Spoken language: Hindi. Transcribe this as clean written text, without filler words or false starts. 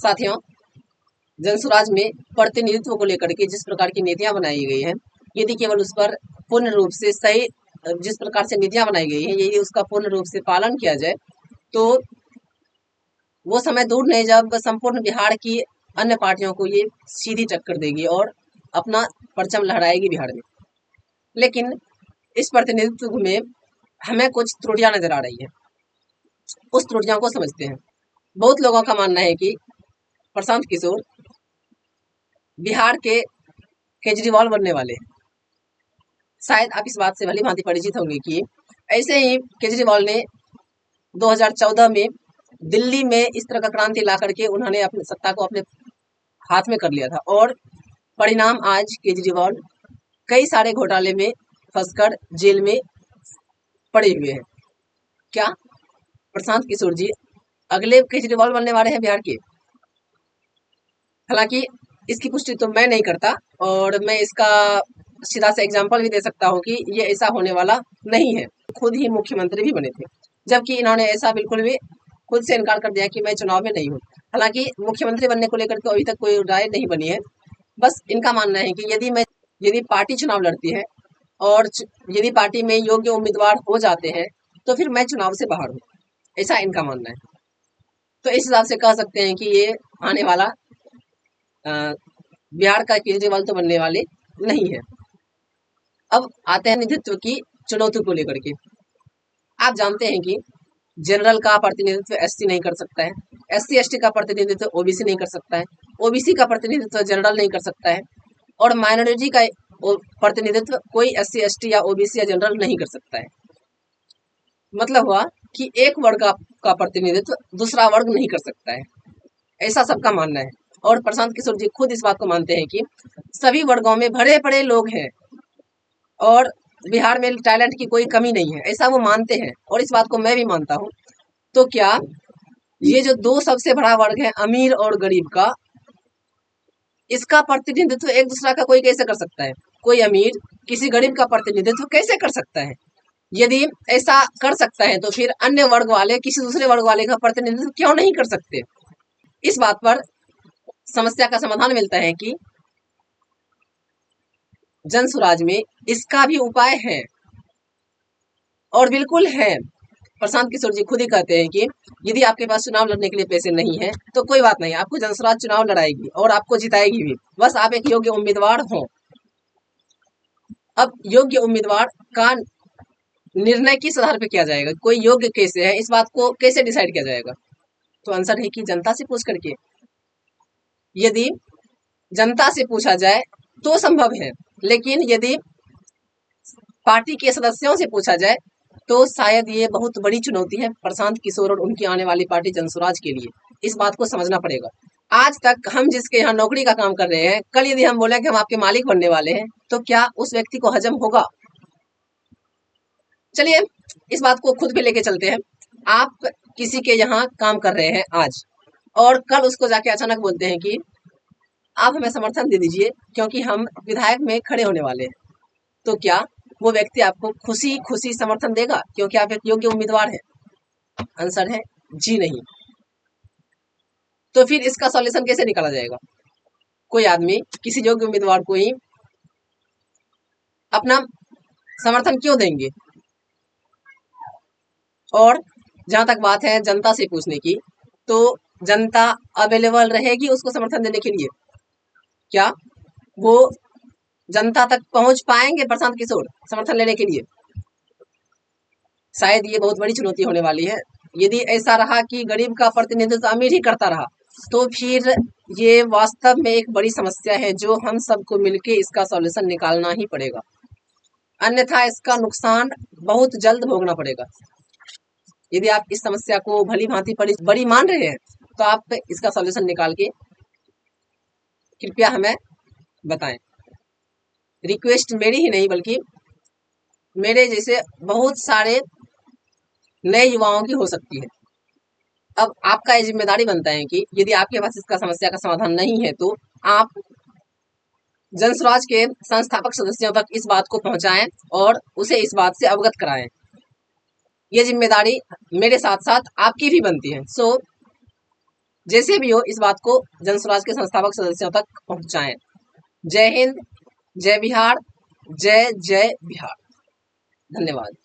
साथियों, जनसुराज में प्रतिनिधित्व को लेकर के जिस प्रकार की नीतियां बनाई गई हैं, यदि केवल उस पर पूर्ण रूप से सही जिस प्रकार से नीतियां बनाई गई हैं यदि उसका पूर्ण रूप से पालन किया जाए तो वो समय दूर नहीं जब संपूर्ण बिहार की अन्य पार्टियों को ये सीधी टक्कर देगी और अपना परचम लहराएगी बिहार में। लेकिन इस प्रतिनिधित्व में हमें कुछ त्रुटियां नजर आ रही है, उस त्रुटियों को समझते हैं। बहुत लोगों का मानना है कि प्रशांत किशोर बिहार के केजरीवाल बनने वाले हैं। शायद आप इस बात से भली भांति परिचित होंगे कि ऐसे ही केजरीवाल ने 2014 में दिल्ली में इस तरह का क्रांति ला करके उन्होंने अपनी सत्ता को अपने हाथ में कर लिया था और परिणाम आज केजरीवाल कई सारे घोटाले में फंसकर जेल में पड़े हुए हैं। क्या प्रशांत किशोर जी अगले केजरीवाल बनने वाले हैं बिहार के? हालांकि इसकी पुष्टि तो मैं नहीं करता और मैं इसका सीधा सा एग्जाम्पल भी दे सकता हूँ कि ये ऐसा होने वाला नहीं है। खुद ही मुख्यमंत्री भी बने थे, जबकि इन्होंने ऐसा बिल्कुल भी खुद से इनकार कर दिया कि मैं चुनाव में नहीं हूँ। हालांकि मुख्यमंत्री बनने को लेकर के अभी तक कोई राय नहीं बनी है। बस इनका मानना है कि यदि पार्टी चुनाव लड़ती है और यदि पार्टी में योग्य उम्मीदवार हो जाते हैं तो फिर मैं चुनाव से बाहर हूँ, ऐसा इनका मानना है। तो इस हिसाब से कह सकते हैं कि ये आने वाला बिहार का केजरीवाल तो बनने वाले नहीं है। अब आते हैं नेतृत्व की चुनौती को लेकर के। आप जानते हैं कि जनरल का प्रतिनिधित्व एससी नहीं कर सकता है, एससी एसटी का प्रतिनिधित्व ओबीसी नहीं कर सकता है, ओबीसी का प्रतिनिधित्व जनरल नहीं कर सकता है और माइनॉरिटी का प्रतिनिधित्व कोई एससी एसटी या ओबीसी या जनरल नहीं कर सकता है। मतलब हुआ कि एक वर्ग का प्रतिनिधित्व दूसरा वर्ग नहीं कर सकता है, ऐसा सबका मानना है। और प्रशांत किशोर जी खुद इस बात को मानते हैं कि सभी वर्गों में भरे पड़े लोग हैं और बिहार में टैलेंट की कोई कमी नहीं है, ऐसा वो मानते हैं और इस बात को मैं भी मानता हूँ। तो क्या ये जो दो सबसे बड़ा वर्ग है अमीर और गरीब का, इसका प्रतिनिधित्व एक दूसरा का कोई कैसे कर सकता है? कोई अमीर किसी गरीब का प्रतिनिधित्व कैसे कर सकता है? यदि ऐसा कर सकता है तो फिर अन्य वर्ग वाले किसी दूसरे वर्ग वाले का प्रतिनिधित्व क्यों नहीं कर सकते? इस बात पर समस्या का समाधान मिलता है कि जनसुराज में इसका भी उपाय है और बिल्कुल है। प्रशांत किशोर जी खुद ही कहते हैं कि यदि आपके पास चुनाव लड़ने के लिए पैसे नहीं है तो कोई बात नहीं, आपको जनसुराज चुनाव लड़ाएगी और आपको जिताएगी भी, बस आप एक योग्य उम्मीदवार हो। अब योग्य उम्मीदवार का निर्णय किस आधार पर किया जाएगा, कोई योग्य कैसे है, इस बात को कैसे डिसाइड किया जाएगा? तो आंसर है कि जनता से पूछ करके। यदि जनता से पूछा जाए तो संभव है, लेकिन यदि पार्टी के सदस्यों से पूछा जाए तो शायद ये बहुत बड़ी चुनौती है प्रशांत किशोर और उनकी आने वाली पार्टी जनसुराज के लिए। इस बात को समझना पड़ेगा। आज तक हम जिसके यहाँ नौकरी का काम कर रहे हैं, कल यदि हम बोले कि हम आपके मालिक बनने वाले हैं तो क्या उस व्यक्ति को हजम होगा? चलिए इस बात को खुद पे लेके चलते हैं। आप किसी के यहाँ काम कर रहे हैं आज और कल उसको जाके अचानक बोलते हैं कि आप हमें समर्थन दे दीजिए क्योंकि हम विधायक में खड़े होने वाले हैं, तो क्या वो व्यक्ति आपको खुशी खुशी समर्थन देगा क्योंकि आप एक योग्य उम्मीदवार हैं? आंसर है जी नहीं। तो फिर इसका सॉल्यूशन कैसे निकाला जाएगा? कोई आदमी किसी योग्य उम्मीदवार को ही अपना समर्थन क्यों देंगे? और जहां तक बात है जनता से पूछने की, तो जनता अवेलेबल रहेगी उसको समर्थन देने के लिए? क्या वो जनता तक पहुंच पाएंगे प्रशांत किशोर समर्थन लेने के लिए? शायद ये बहुत बड़ी चुनौती होने वाली है। यदि ऐसा रहा कि गरीब का प्रतिनिधित्व अमीर ही करता रहा तो फिर ये वास्तव में एक बड़ी समस्या है जो हम सबको मिलके इसका सॉल्यूशन निकालना ही पड़ेगा, अन्यथा इसका नुकसान बहुत जल्द भोगना पड़ेगा। यदि आप इस समस्या को भली भांति बड़ी मान रहे हैं तो आप इसका सॉल्यूशन निकाल के कृपया हमें बताएं। रिक्वेस्ट मेरी ही नहीं बल्कि मेरे जैसे बहुत सारे नए युवाओं की हो सकती है। अब आपका ये जिम्मेदारी बनता है कि यदि आपके पास इसका समस्या का समाधान नहीं है तो आप जनसुराज के संस्थापक सदस्यों तक इस बात को पहुंचाएं और उसे इस बात से अवगत कराएं। ये जिम्मेदारी मेरे साथ साथ आपकी भी बनती है। सो जैसे भी हो इस बात को जन स्वराज के संस्थापक सदस्यों तक पहुंचाएं। जय हिंद, जय बिहार, जय जय बिहार। धन्यवाद।